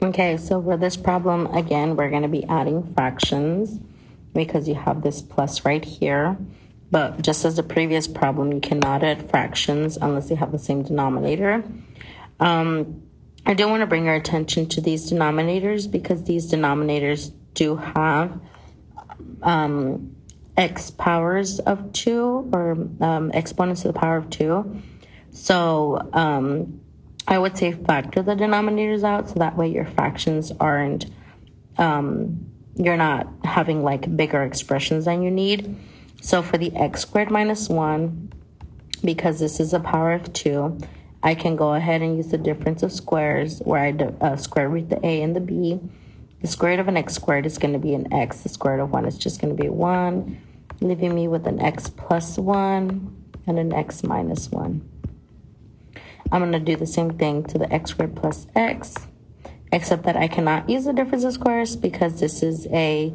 Okay, so for this problem, again, we're going to be adding fractions because you have this plus right here. But just as the previous problem, you cannot add fractions unless they have the same denominator. I do want to bring your attention to these denominators because these denominators do have x powers of 2 or exponents to the power of 2. So I would say factor the denominators out so that way your fractions aren't, you're not having like bigger expressions than you need. So for the x squared minus 1, because this is a power of 2, I can go ahead and use the difference of squares where I square root the a and the b. The square root of an x squared is going to be an x. The square root of 1 is just going to be 1, leaving me with an x plus 1 and an x minus 1. I'm going to do the same thing to the x squared plus x, except that I cannot use the difference of squares because this is a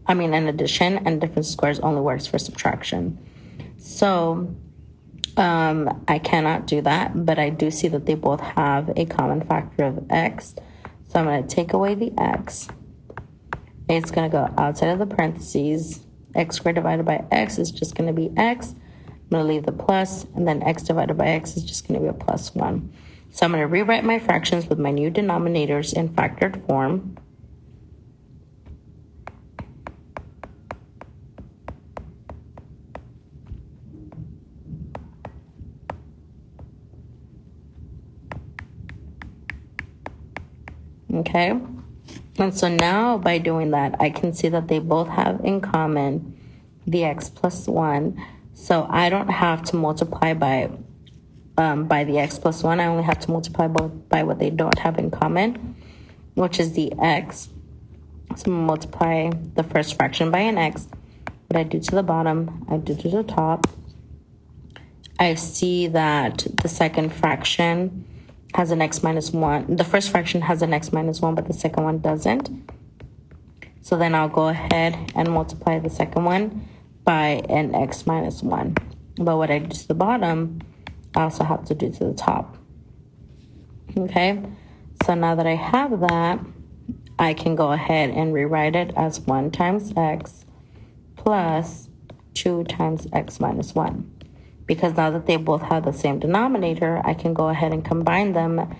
an addition, and difference of squares only works for subtraction. So I cannot do that, but I do see that they both have a common factor of x. So I'm going to take away the x. It's going to go outside of the parentheses. X squared divided by x is just going to be x. I'm going to leave the plus, and then x divided by x is just going to be a plus 1. So I'm going to rewrite my fractions with my new denominators in factored form. Okay, and so now by doing that, I can see that they both have in common the x plus 1. So I don't have to multiply by the x plus 1. I only have to multiply by what they don't have in common, which is the x. So multiply the first fraction by an x. What I do to the bottom, I do to the top. I see that the second fraction has an x minus 1. The first fraction has an x minus 1, but the second one doesn't. So then I'll go ahead and multiply the second one by an x minus 1. But what I do to the bottom, I also have to do to the top. Okay, so now that I have that, I can go ahead and rewrite it as 1 times x plus 2 times x minus 1. Because now that they both have the same denominator, I can go ahead and combine them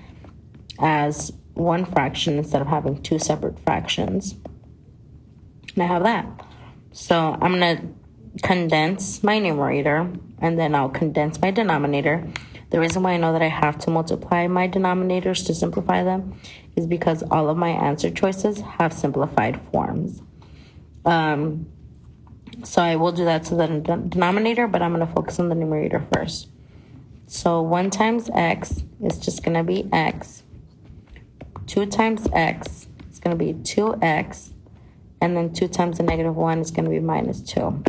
as one fraction instead of having 2 separate fractions. And I have that. So I'm going to condense my numerator, and then I'll condense my denominator. The reason why I know that I have to multiply my denominators to simplify them is because all of my answer choices have simplified forms. So I will do that to the denominator, but I'm going to focus on the numerator first. So 1 times x is just going to be x. 2 times x is going to be 2x. And then 2 times the negative 1 is going to be minus 2.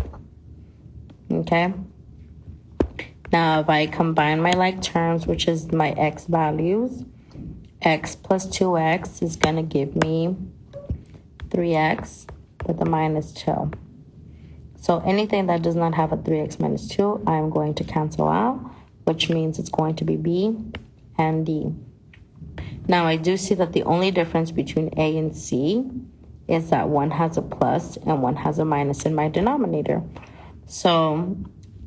Okay? Now, if I combine my like terms, which is my x values, x plus 2x is going to give me 3x with a minus 2. So anything that does not have a 3x minus 2, I'm going to cancel out, which means it's going to be b and d. Now, I do see that the only difference between a and c is that one has a plus and one has a minus in my denominator. So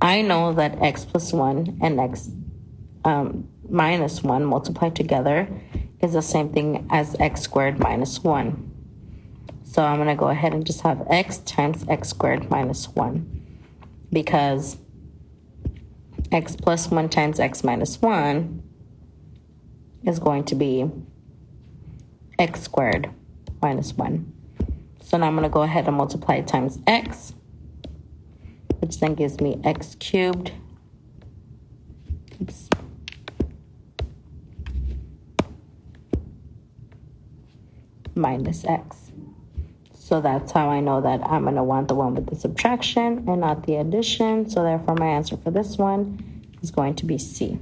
I know that x plus 1 and x minus 1 multiplied together is the same thing as x squared minus 1. So I'm going to go ahead and just have x times x squared minus 1, because x plus 1 times x minus 1 is going to be x squared minus 1. So now I'm going to go ahead and multiply times x, which then gives me x cubed. Minus x. So that's how I know that I'm going to want the one with the subtraction and not the addition. So therefore, my answer for this one is going to be C.